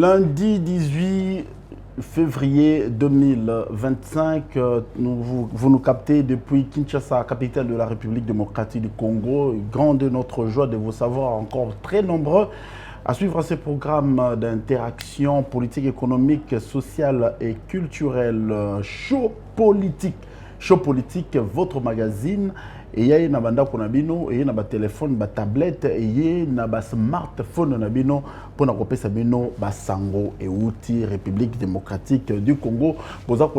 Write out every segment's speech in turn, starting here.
Lundi 18 février 2025, vous nous captez depuis Kinshasa, capitale de la République démocratique du Congo. Grande est notre joie de vous savoir encore très nombreux à suivre ce programme d'interaction politique, économique, sociale et culturelle. Show politique. Show politique, votre magazine. Et il y a une banda konabino, et il y a un téléphone, une tablette, et il y a un smartphone nabino pour nous repérer sabino basango et outil République démocratique du Congo. Vous avez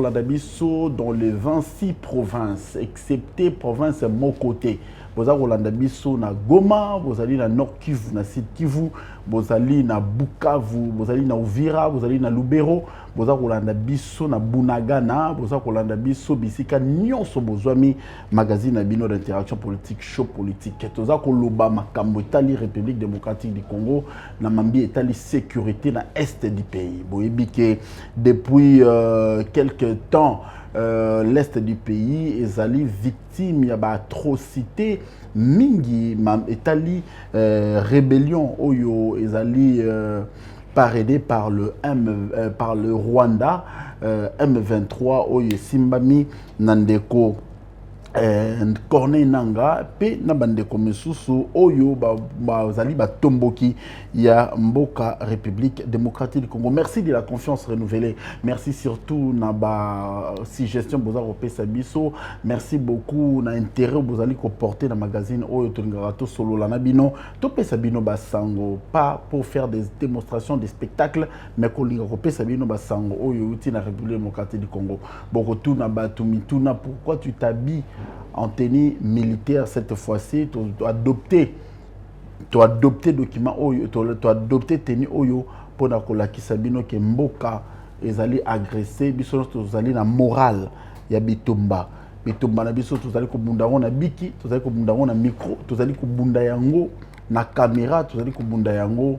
dans les 26 provinces, excepté province Mokoté. Vous avez na Goma, vous allez na Nord Kivu, na Sud Kivu, vous allez na Bukavu, vous allez na Uvira, vous allez na Lubero, vous allez na Bunagana, vous allez bisika nyonso bozwami magazine abino d'interaction politique, show politique. Vous allez koloba makambo etali République démocratique du Congo, na mambi etali sécurité na est du pays. Boyebike depuis quelques temps l'est du pays est victime de atrocité mingi etali rébellion oyo ezali parrainée par le Rwanda M23 oyo simbami nandeko Corneille Nanga pe na bandeko misusu oyo bazali batomboki ya mboka République démocratique du Congo. Merci de la confiance renouvelée. Merci surtout na ba suggestion boza kopesa biso. Merci beaucoup na intérêt bozali ko porter na magazine oyo tongarato solo la nabino to pesa bino basango pas pour faire des démonstrations des spectacles mais ko linga ko pesa bino basango oyo uti na République démocratique du Congo. Boko tu na batu mituna pourquoi tu t'habilles en tenue militaire cette fois-ci, tu as adopté document oyo, tu as adopté tenue oyo pour la kolakisabino ke mboka ezali agressé, biso tozali na morale ya bitumba na biso tozali ko bunda na biki, tozali ko bunda na micro, tozali ko bunda yango na caméra, tozali ko bunda yango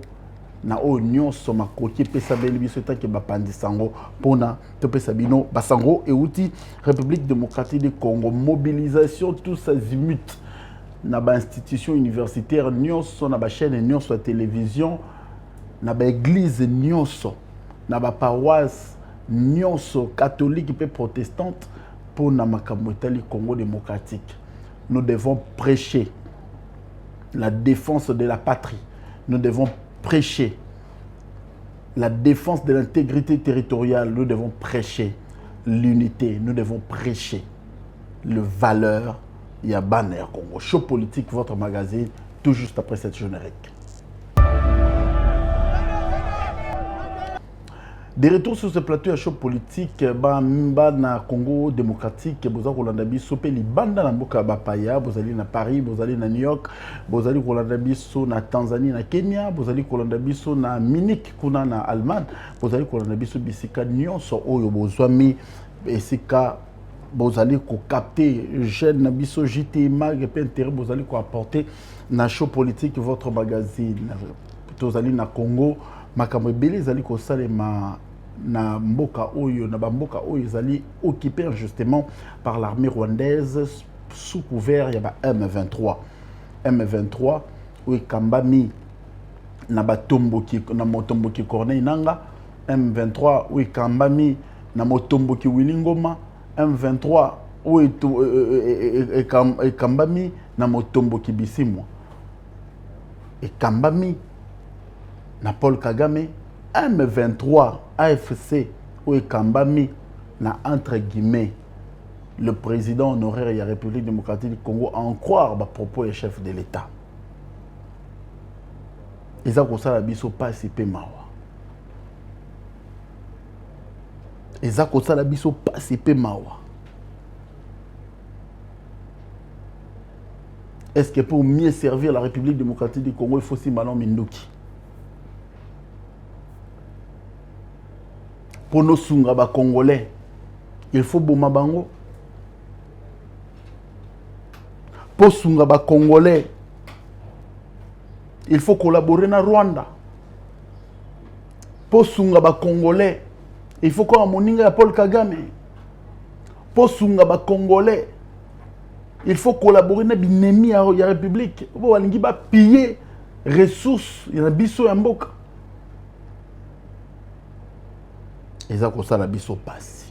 na oyo nyonso makoki pesa beli biso tanke bapandisango pona to pesa bino basango euti République démocratique du Congo. Mobilisation tous azimuts na ba institution universitaire nyonso, na ba chaîne nyonso ya télévision, na ba église nyonso, na ba paroisse nyonso catholique et protestante pour na makambo etali Congo démocratique. Nous devons prêcher la défense de la patrie. Nous devons prêcher la défense de l'intégrité territoriale. Nous devons prêcher l'unité. Nous devons prêcher le valeur. Il y a Banner Congo. Show politique, votre magazine, tout juste après cette générique. De retour sur ce plateau à show politique, na Congo démocratique, vous allez Rolanda Bisso, Banda na Mboka Bapaya, vous allez na Paris, vous allez na New York, vous allez Rolanda Bisso na Tanzanie, na Kenya, vous allez Rolanda Bisso na Munich, kuna na Allemagne, vous allez Rolanda Bisso bisika nyonso oyo bozwami esika vous allez capter jeune na biso JT Mag et intérêt vous allez apporter na show politique votre magazine. Vous allez na Congo makambo ebele ezali kosalema na mboka oyo na bamboka oyo ezali occupé justement par l'armée rwandaise sous couvert ya ba M23 oyo kambami na batomboki na motomboki Corneille Nanga, M23 oyo kambami na motomboki Wilingoma, M23 oyo kambami na motomboki Bisimwa et kambami na Paul Kagame, M23 AFC ou Kambami na entre guillemets le président honoraire de la République démocratique du Congo à en croire à propos des chefs de l'État. Et ça comme ça la biso pas si peu mawa. Et ça comme ça la biso pas si peu mawa. Est-ce que pour mieux servir la République démocratique du Congo il faut si malon Minduki? Pour nos sunga ba congolais, il faut boma bango. Pour sunga ba congolais, il faut collaborer na Rwanda. Pour sunga ba congolais, il faut qu'on moninga ya Paul Kagame. Pour sunga ba congolais, il faut collaborer na binemi ya République. Bo walingi ba piller ressources ya biso ya mboka. eza kosala biso pasi.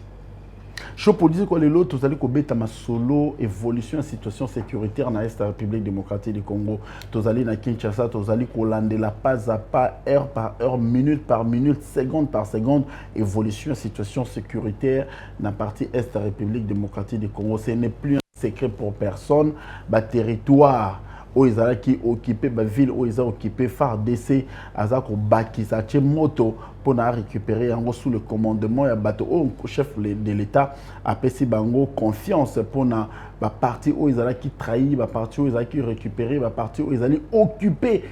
Cho politique ko lelo tozali kobeta masolo évolution ya situation sécuritaire na Est République démocratique du Congo. Tozali na Kinshasa, tozali kolandela pas à pas, heure par heure, minute par minute, seconde par seconde évolution ya situation sécuritaire na partie Est République démocratique du Congo. Ce n'est plus un secret pour personne. Ba territoire où ils ont occupé la ville, où ils ont occupé FARDC, Azako Bakisa, Moto, pour récupérer en sous le commandement, et bateau chef de l'État a payé bango confiance pour la partie où ils ont trahi, la partie où ils ont récupéré, la partie où ils ont occupé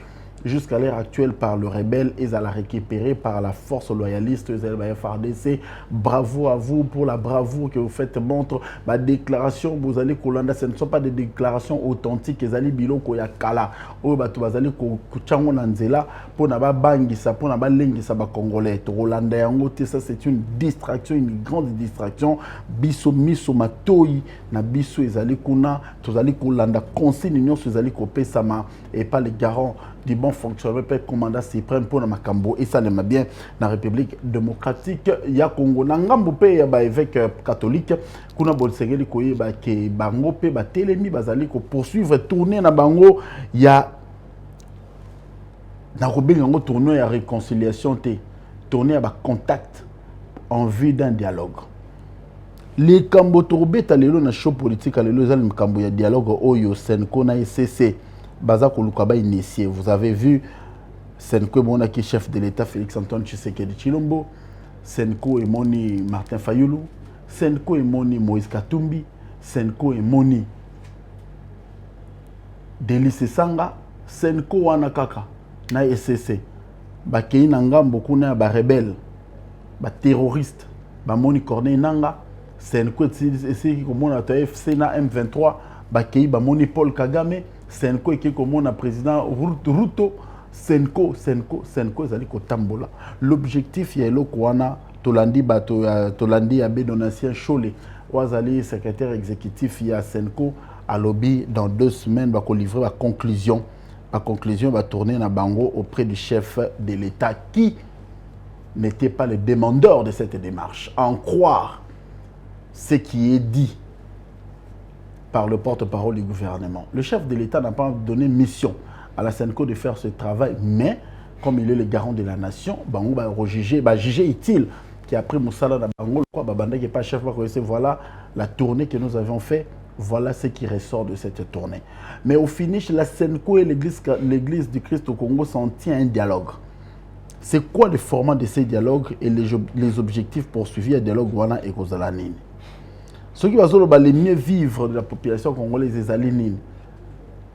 jusqu'à l'heure actuelle par le rebelle, ils ont récupéré par la force loyaliste, ils ont FARDC. Bravo à vous pour la bravoure que vous faites. Montre ma déclaration, vous allez Kolanda, ce ne sont pas des déclarations authentiques, ils allez biloko ya kala. Ou vous allez kuchango nanzela pour naba bangisa, pour naba lengisa ba congolais. Rolanda yango te, ça c'est une distraction, une grande distraction. Biso miso matoi na biso ils allez kuna, tous allez Kolanda consigne union, ils allez kopé sama et pas les garants du bon fonctionnement peut commandant suprême pour Makambo et ça l'aime bien dans la République démocratique ya Congo nangambo pe ya ba évêque catholique kuna bolsengeli koyeba ke bango pe ba telemi bazali ko poursuivre tourner na bango ya na kobenga ngo tourner ya réconciliation te tourner ya ba contact en vue d'un dialogue. Les kambo torbeta lelo na show politique lelo za kambo ya dialogue oyo Senko na ECC Bazako Lukaba initié. Vous avez vu Senko Mona qui est chef de l'État Félix Antoine Tshisekedi Chilombo, Senko et Moni Martin Fayoulou, Senko et Moni Moïse Katumbi, Senko et Moni Delice Sanga, Senko Wanakaka na SCC. Bakei nanga mbokuna ba rebelle, ba terroriste, ba Moni Corneille Nanga, Senko et Komona FC na M23, bakei ba Moni Paul Kagame. Senko qui est comme mon président Ruto, Senko zali kotambola. L'objectif y a le kwana Tolandi Abe Donatien Chole, Ouazali secrétaire exécutif y a Senko à lobby dans 2 semaines va livrer la conclusion. La conclusion va tourner na bango auprès du chef de l'État qui n'était pas le demandeur de cette démarche. En croire ce qui est dit par le porte-parole du gouvernement. Le chef de l'État n'a pas donné mission à la Senko de faire ce travail, mais comme il est le garant de la nation, Bango va juger utile qu'après Moussala Bango, Babanda qui n'est pas chef, va connaître voilà la tournée que nous avons fait, voilà ce qui ressort de cette tournée. Mais au finish, la Senko et l'Église du Christ au Congo s'en tient à un dialogue. C'est quoi le format de ces dialogues et les objectifs poursuivis à dialogue Wana et Kozalanine? Ceux qui vont les mieux vivre de la population congolaise, les alinines,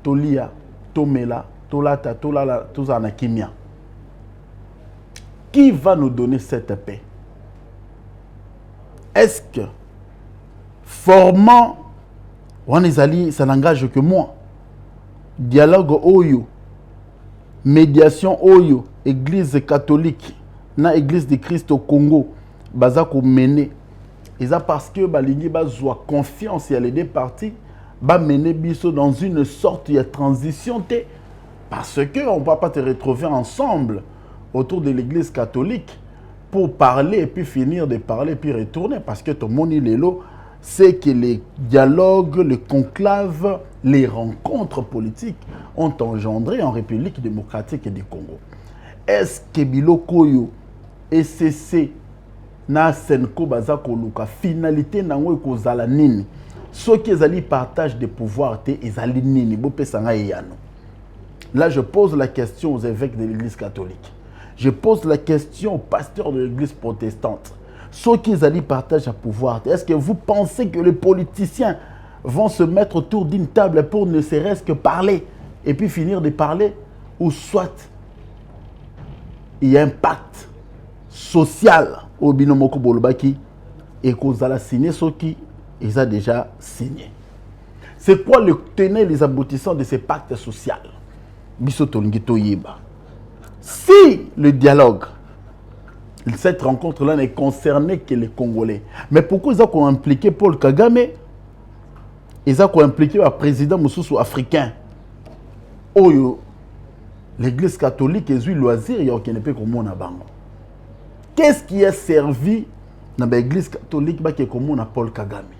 Tolia, Tomela, Tolata, Tolala, Tozanakimia. Qui va nous donner cette paix? Est-ce que formant, ça n'engage que moi? Dialogue Oyo, médiation Oyo, Église catholique, na Église de Christ au Congo, Bazako mené. Et ça parce que Balingi a confiance, il y a les deux parties, mener Bisso dans une sorte de transition. Parce qu'on ne va pas te retrouver ensemble autour de l'église catholique pour parler et puis finir de parler et puis retourner. Parce que tout le monde, c'est que les dialogues, les conclaves, les rencontres politiques ont engendré en République démocratique du Congo. Est-ce que Bilokoyo et CC na Senko bazako luka finalité nango ekozala nini ceux qui ezali partage de pouvoir te ezali nini bopesanga yano? Là je pose la question aux évêques de l'église catholique, je pose la question aux pasteurs de l'église protestante, ceux qui ezali partage de pouvoir te, est-ce que vous pensez que les politiciens vont se mettre autour d'une table pour ne serait-ce que parler et puis finir de parler, ou soit il y a un pacte social au binomoko bolobaki et qu'on a signé ce qui ils ont déjà signé. C'est quoi le tenir les aboutissants de ces pactes sociaux? Si le dialogue, cette rencontre-là n'est concernée que les Congolais, mais pourquoi ils ont impliqué Paul Kagame? Ils ont impliqué le président Moussoussou africain. Oyo, l'église catholique, ils ont eu loisir, il y a aucun épée comme mon abango. Qu'est-ce qui a servi dans l'église catholique ba ke komo na Paul Kagame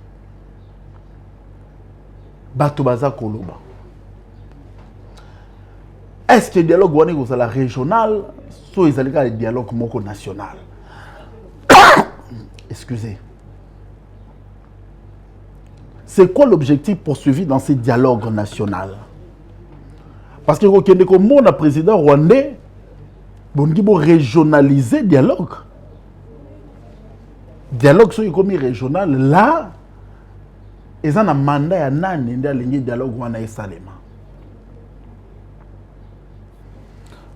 bato baza koloba est-ce que le dialogue wana ko la régional so ezalika le dialogue moko national excusez. C'est quoi l'objectif poursuivi dans ce dialogue national? Parce que quand le président rwandais il régionaliser le dialogue. Le dialogue sur comme régional, là, ils ont un mandat à nani le dialogue Salema.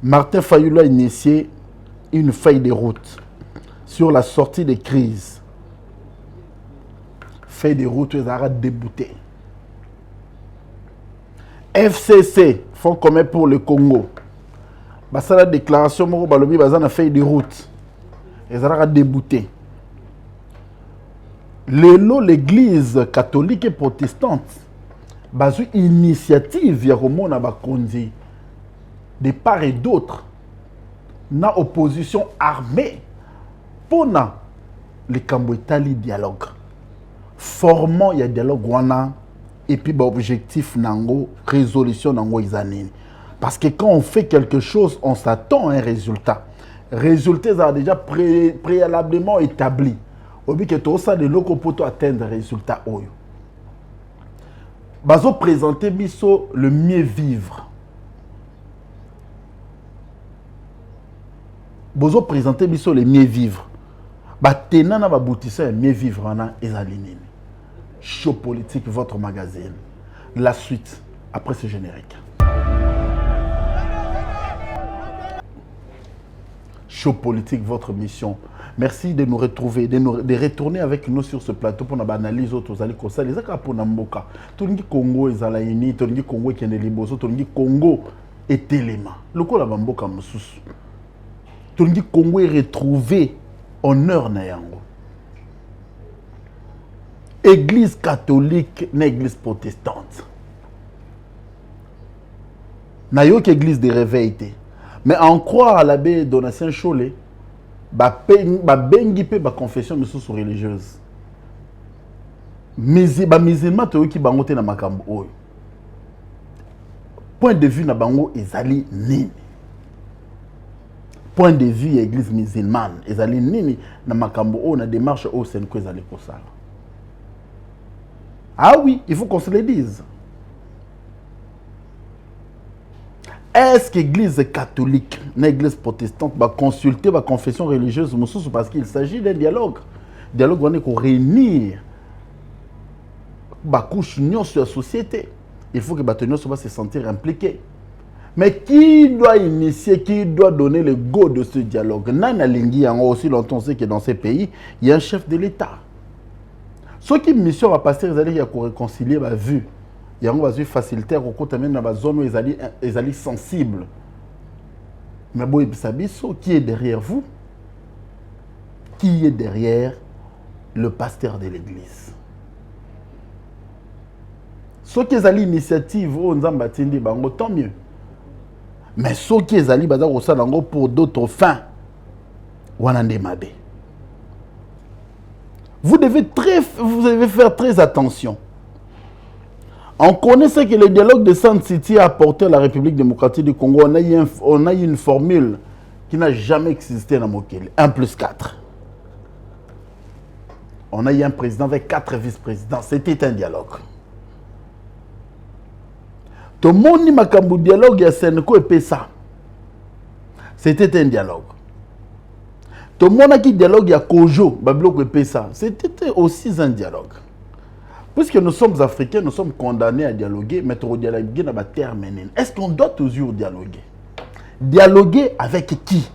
Martin Fayulu a initié une feuille de route sur la sortie des crises. Feuille de route, ils ont débouté. FCC, Fonds commun pour le Congo. C'est la déclaration de feuille de route. Ils ont débouté. L'église catholique et protestante, une initiative de part et d'autre, na opposition armée pour le Cambodge dialogue. Formant le dialogue wana et puis objectif nango résolution nango izanini. Parce que quand on fait quelque chose, on s'attend à un résultat. Résultat ça déjà préalablement établi. Obi que tout ça de loko poto atteindre résultat oyo. Bazo présenter biso le mieux vivre. Bozo présenter biso le mieux vivre. Ba tenana ba boutissa le mieux vivre ana ezalinini. Show politique, votre magazine. La suite, après ce générique. Show politique, votre mission. Merci de nous retrouver, de retourner avec nous sur ce plateau pour nous analyser autres allez comme ça. Les accords pour Namboka. Tout le Congo est à la uni, tout le Congo est liboso, tout le Congo est élément. Le Congo la Bamboka Moussous. Tout le Congo est retrouvé honneur Nayango. Église catholique, une église protestante. N'a pas église de réveil. Mais en croire à l'abbé Donatien Cholet, bengi pe ba confession religieuse. Musulman to ki bangote na makambo oyo. Point de vue na bango ezali nini? Point de vue église musulmane ezali nini na makambo oyo na démarche oyo senko ezali kosala. Ah oui, il faut qu'on se le dise. Est-ce que l'église catholique, l'église protestante, va consulter la confession religieuse parce qu'il s'agit d'un dialogue? Dialogue où on réunir la couche sur la société. Il faut que les gens se sentir impliqués. Mais qui doit initier, qui doit donner le go de ce dialogue? Nana Lingi, aussi longtemps on sait que dans ces pays, il y a un chef de l'État. Ce qui mission va passer, ils allaient réconcilier la vue. Il y a une facilité à même dans la zone où ils allaient sensibles. Mais bon, qui est derrière vous? Qui est derrière le pasteur de l'église? Ceux qui ont l'initiative, tant mieux. Mais ceux qui ont pour d'autres fins, vous devez faire très attention. On connaît ce que le dialogue de Sun City a apporté à la République démocratique du Congo. On a eu une formule qui n'a jamais existé dans Mokele. 1+4. On a eu un président avec 4 vice-présidents. C'était un dialogue. Tout le monde dit que le dialogue à Seneko et Pessa. C'était un dialogue. Tout le monde a dit dialogue à Kojo, Bablo et Pessa. C'était aussi un dialogue. Puisque nous sommes africains, nous sommes condamnés à dialoguer, mais au dialoguer dans la terme. Est-ce qu'on doit toujours dialoguer? Dialoguer avec qui?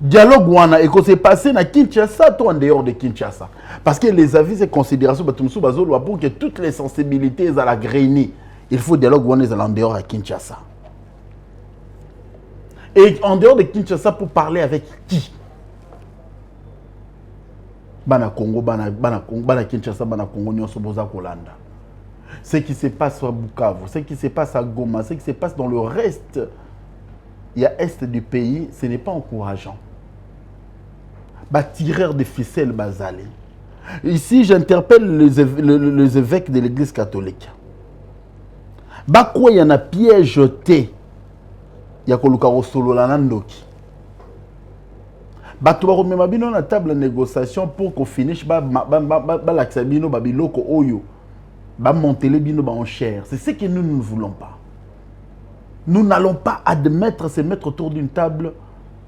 Dialogue wana et que c'est passé na Kinshasa ou en dehors de Kinshasa. Parce que les avis et considérations pour que toutes les sensibilités à la grénie, il faut dialogue wana en dehors de Kinshasa. Et en dehors de Kinshasa pour parler avec qui? Bana Congo, bana Kinshasa, bana Congo, nyonso boza kolanda. Ce qui se passe à Bukavu, ce qui se passe à Goma, ce qui se passe dans le reste, il y a est du pays, ce n'est pas encourageant. tireur de ficelles bazali. Ici, j'interpelle les évêques de l'Église catholique. Quoi y en a piège jeté. Il y a un solo la nandoki. Tu vas remettre na table de négociation pour qu'on finisse l'accès babiloko oyo. Monter les bino en chair. C'est ce que nous ne voulons pas. Nous n'allons pas admettre se mettre autour d'une table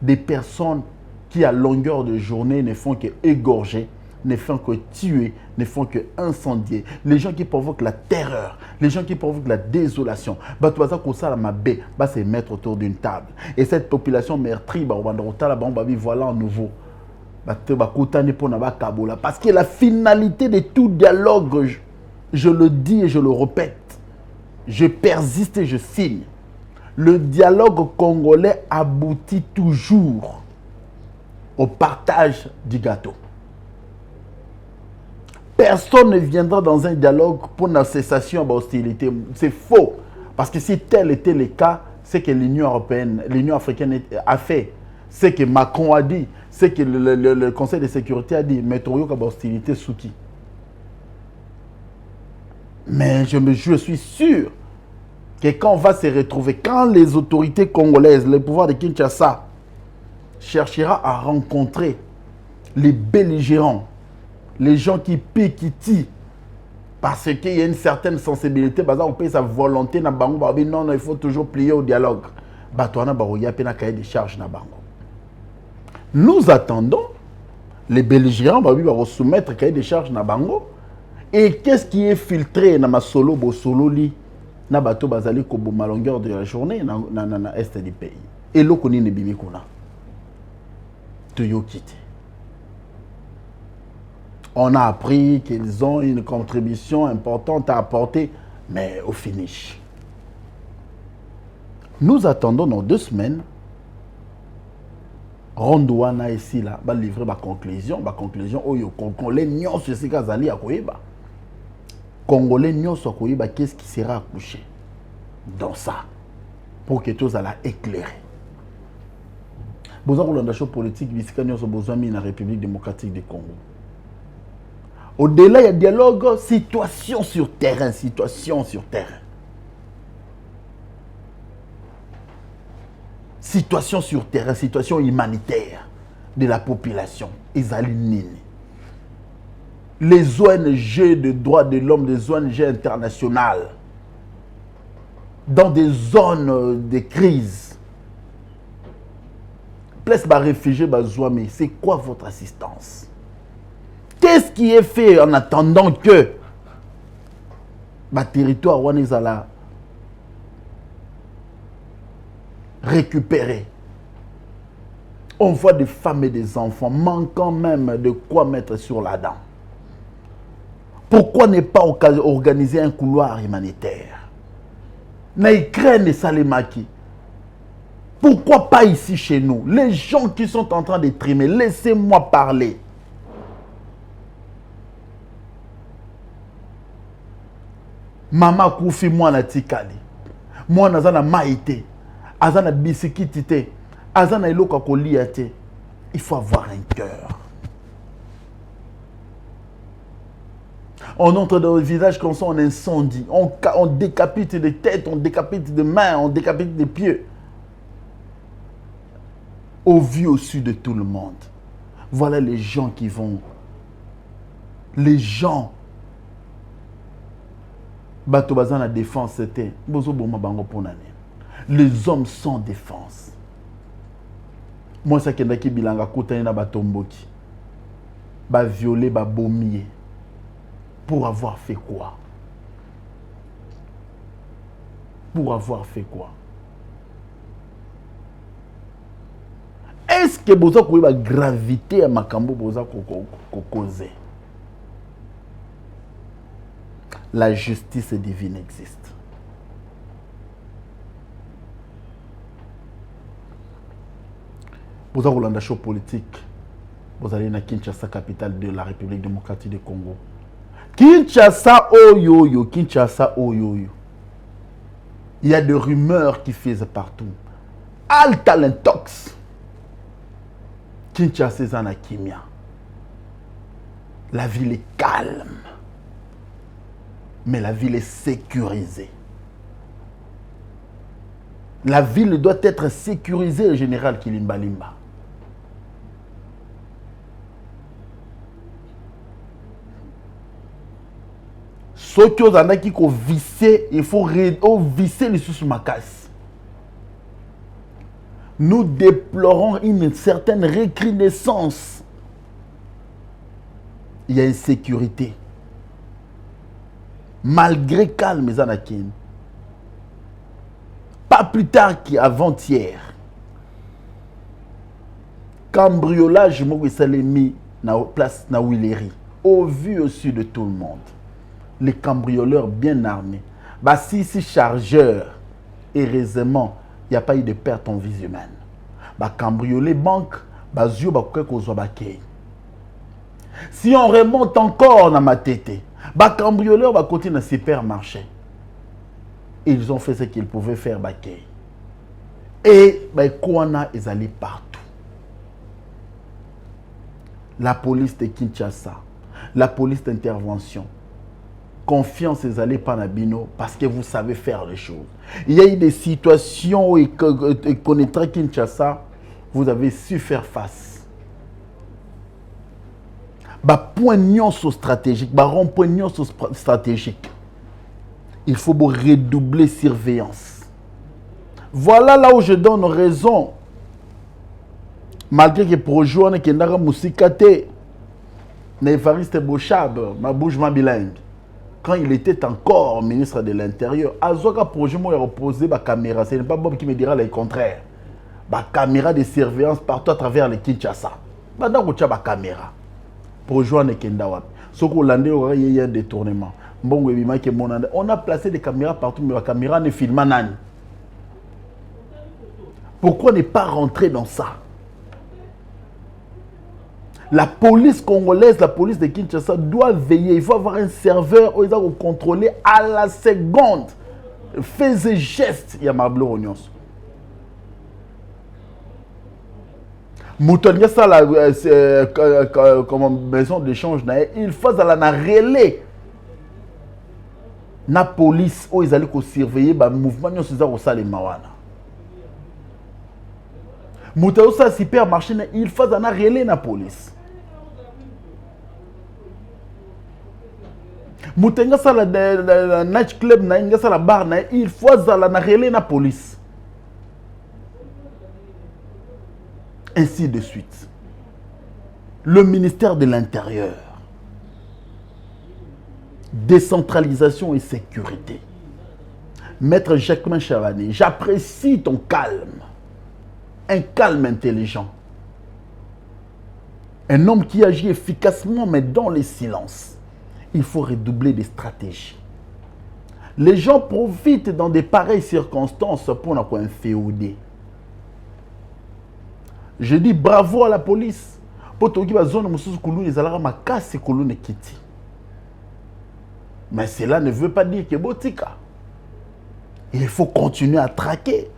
des personnes qui à longueur de journée ne font que égorger, ne font que tuer, ne font que incendier. Les gens qui provoquent la terreur, les gens qui provoquent la désolation, se mettre autour d'une table. Et cette population meurtrie, voilà en nouveau. Parce que la finalité de tout dialogue, je le dis et je le répète, je persiste et je signe. Le dialogue congolais aboutit toujours au partage du gâteau. Personne ne viendra dans un dialogue pour la cessation de l'hostilité. C'est faux. Parce que si tel était le cas, c'est que l'Union européenne, l'Union africaine a fait. C'est que Macron a dit. C'est que le Conseil de sécurité a dit. Mais il y a une hostilité sous qui? Mais je suis sûr que quand on va se retrouver, quand les autorités congolaises, le pouvoir de Kinshasa, cherchera à rencontrer les belligérants, les gens qui paient, qui tuent, parce qu'il y a une certaine sensibilité, on paye sa volonté, non, il faut toujours plier au dialogue. Des charges. Nous attendons les belligérants vont soumettre cahier des charges na bango. Et qu'est-ce qui est filtré dans ma solo bosolo li na bato bazali ko boma longueur de la journée na est du pays. Et lokoni ne bimi kuna. On a appris qu'ils ont une contribution importante à apporter, mais au finish. Nous attendons dans 2 semaines. Rondouana ici là, va livrer ma conclusion, oyo Congolais nyons sur ces gazali à Koyeba. Congolais nyons sur Koyeba, qu'est-ce qui sera accouché dans ça pour que tous allient éclairer. Besoin de l'ondation politique, bisika nyons sur besoin de la République démocratique du Congo. Au-delà, il y a dialogue, situation sur terrain. Situation sur terrain, situation humanitaire de la population. Les ONG de droits de l'homme, des ONG internationales, dans des zones de crise. Place bas réfugiés, mais c'est quoi votre assistance? Qu'est-ce qui est fait en attendant que le territoire Wanizala récupéré? On voit des femmes et des enfants manquant même de quoi mettre sur la dent. Pourquoi ne pas organiser un couloir humanitaire? Naïkrène et Salemaki. Pourquoi pas ici chez nous? Les gens qui sont en train de trimer, laissez-moi parler. Mama koufi mwana tikali. Mwana zana maïté. Azana bisikitité. Azana iloka koliate. Il faut avoir un cœur. On entre dans le visage comme ça, on incendie. On décapite des têtes, on décapite des mains, on décapite des pieds. Au vu au sud de tout le monde. Voilà les gens qui vont. Les gens. Bato bazan la défense c'était bozo boma bango ponane. Les hommes sans défense. Moi ça kenda ki bilanga kotani na batomboki. Ba violer, ba bomier. Pour avoir fait quoi? Pour avoir fait quoi? Est-ce que bozo ko ba gravité à makambo boza ko causer? La justice divine existe. Vous avez un show politique. Vous allez à Kinshasa, capitale de la République démocratique du Congo. Kinshasa, oh yo yo, Kinshasa, oh yo yo. Il y a des rumeurs qui faisaient partout. Alta l'intox. Kinshasa est en Kimia. La ville est calme. Mais la ville est sécurisée. La ville doit être sécurisée, le général Kilimba Limba. Ce qui est en qui visser, il faut visser les sous-macasse. Nous déplorons une certaine recrudescence. Il y a une sécurité. Malgré calme, Zanakin. Pas plus tard qu'avant-hier. Cambriolage, moi, ça l'ai mis dans la place na Willery. Au vu au-dessus de tout le monde. Les cambrioleurs bien armés. Bah, si chargeurs, heureusement, il n'y a pas eu de perte en vie humaine. Bah, cambrioler banque, bah, zio, bah, quoi qu'on soit baqué. Si on remonte encore dans ma tête, bah, cambrioleurs va continuer à supermarché. Ils ont fait ce qu'ils pouvaient faire, baqué. Et, bah, Kouana est allé partout. La police de Kinshasa, la police d'intervention, confiance est allée par Nabino parce que vous savez faire les choses. Il y a eu des situations où connaîtra Kinshasa, vous avez su faire face. Bah, point stratégique, bah, rond-point stratégique. Il faut redoubler surveillance. Voilà là où je donne raison. Malgré que pour jouer, que Ndara Moussikate, Nevariste Bochab, ma bouche ma bilingue. Quand il était encore ministre de l'Intérieur, Azoka projet moi reposé ma caméra. Ce n'est pas Bob qui me dira le contraire. Ma caméra de surveillance partout à travers les Kinshasa. Bah donc tu as ma caméra. Pour jouer en Kendawa. Ce qu'on l'a dit, il y a un détournement. On a placé des caméras partout, mais la caméra ne filme pas. Pourquoi ne pas rentrer dans ça? La police congolaise, la police de Kinshasa doit veiller. Il faut avoir un serveur où ils doivent contrôler à la seconde. Faisez gestes, il y a ma blonde. Moutonga ça la comme maison d'échange, il faut la relais. La police où ils allaient surveiller le mouvement de ces les mawana. Moutonga ça supermarché, il faut la relais la police. Moutenga ça la night club na inga ça la bar na il faut la relais la police. Ainsi de suite. Le ministère de l'Intérieur. Décentralisation et sécurité. Maître Jacquemin Chavani, j'apprécie ton calme. Un calme intelligent. Un homme qui agit efficacement mais dans les silences. Il faut redoubler des stratégies. Les gens profitent dans de pareilles circonstances pour nous inféoder. Je dis bravo à la police. Pour tout la zone où les alarmes ma casse et colonne kiti. Mais cela ne veut pas dire que botika. Il faut continuer à traquer.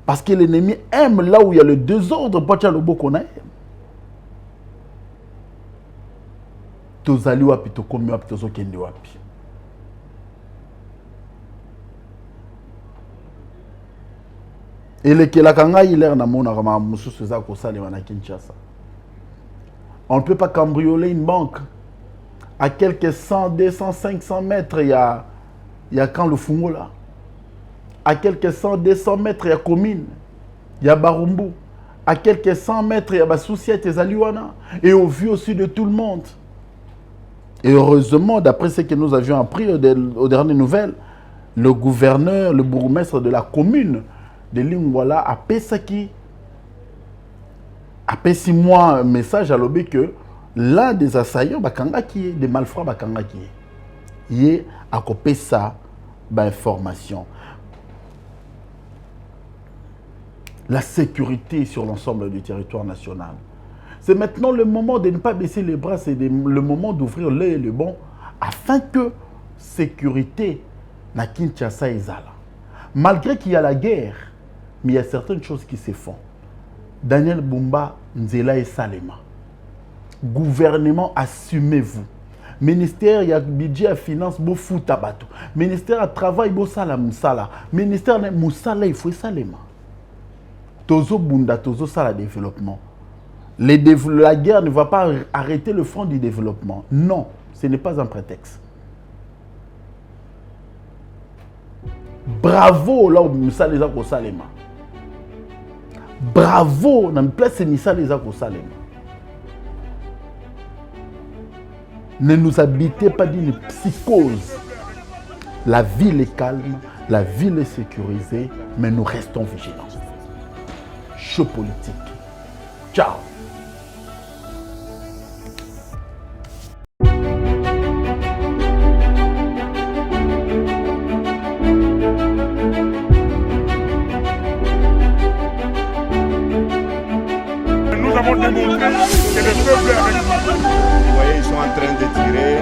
Parce que l'ennemi aime là où il y a le désordre. Pas le beau qu'on a. Tozali wapi to komi wapi tozo kende wapi. Et le Kelakanga, il est dans mon arme, Kinshasa. On ne peut pas cambrioler une banque. À quelques 100, 200, 500 mètres, il y a quand le Fungo là. À quelques 100, 200 mètres, il y a Komine. Il y a Barumbu. À quelques 100 mètres, il y a Basoussiette et Zaliwana. Et au vu aussi de tout le monde. Et heureusement, d'après ce que nous avions appris aux dernières nouvelles, le gouverneur, le bourgmestre de la commune de Lingwala a pesaki après 6 mois un message à l'obé que l'un des assaillants des malfrats il a copié ça information. La sécurité sur l'ensemble du territoire national. C'est maintenant le moment de ne pas baisser les bras, c'est le moment d'ouvrir l'œil et le bon afin que sécurité na Kinshasa ezala. Malgré qu'il y a la guerre, mais il y a certaines choses qui se font. Daniel Bumba, Nzela et Salema. Gouvernement, assumez-vous. Ministère, il y a budget à finance, il faut tabato. Ministère à travail, il faut sala moussala. Ministère de moussala, il faut Salema. Tozo Bunda, Tozo Sala développement. La guerre ne va pas arrêter le front du développement. Non, ce n'est pas un prétexte. Bravo là où Moussa les a au Salema. Bravo dans la place Moussa les a au Salema. Ne nous habitez pas d'une psychose. La ville est calme, la ville est sécurisée, mais nous restons vigilants. Chaud politique. Ciao. Nous avons démontré que le peuple est avec nous. Vous voyez, ils sont en train de tirer.